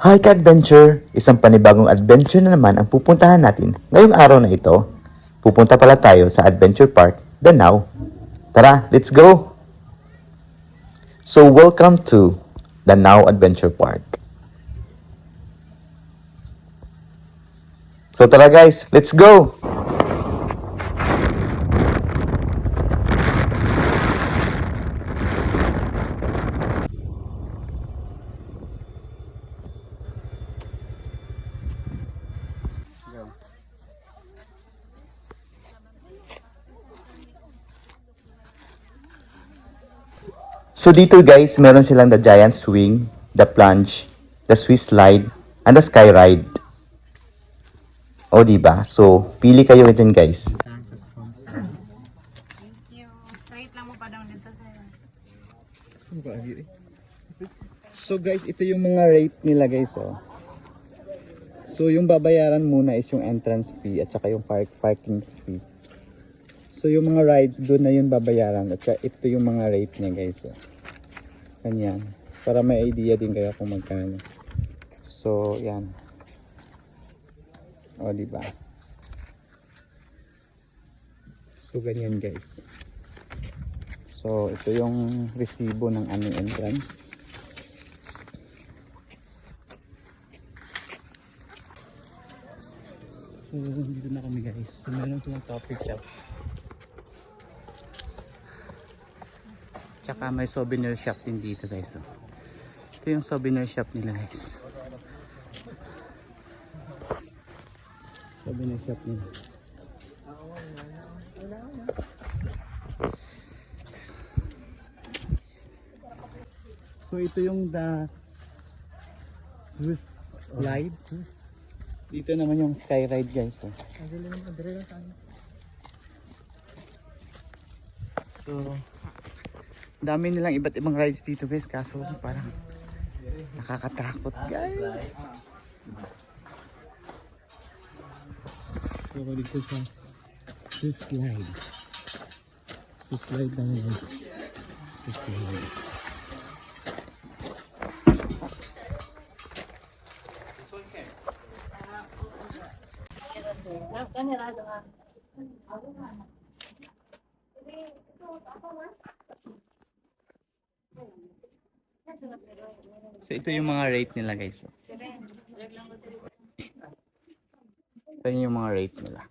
Hi ka-adventure! Isang panibagong adventure na naman ang pupuntahan natin ngayong araw na ito. Pupunta pala tayo sa Adventure Park, Danau. Tara, let's go! So welcome to Danau Adventure Park. So tara guys, let's go! So dito guys, meron silang the giant swing, the plunge, the Swiss slide, and the sky ride. O diba? So, pili kayo dyan guys. Thank you. Straight lang mo pa daw dito sa'yo. So guys, ito yung mga rate nila guys, oh. So yung babayaran muna is yung entrance fee at saka yung parking fee. So yung mga rides doon na yung babayaran at saka ito yung mga rate niya guys, oh. Ganyan. Para may idea din kayo kung magkano. So yan. O diba? So ganyan guys. So ito yung resibo ng aming entrance. So dito na kami guys. So meron silang coffee shop. Tsaka may souvenir shop din dito guys. Oh. Ito yung souvenir shop nila guys. Souvenir shop nila. So ito yung the Swiss slide. Dito naman yung sky ride guys. Oh. So dami nilang iba't ibang rides dito guys, kaso parang nakakatakot guys. So dito sa Swiss slide. Swiss slide lang guys. Swiss slide. So ito yung mga rate nila guys. Ito yung mga rate nila.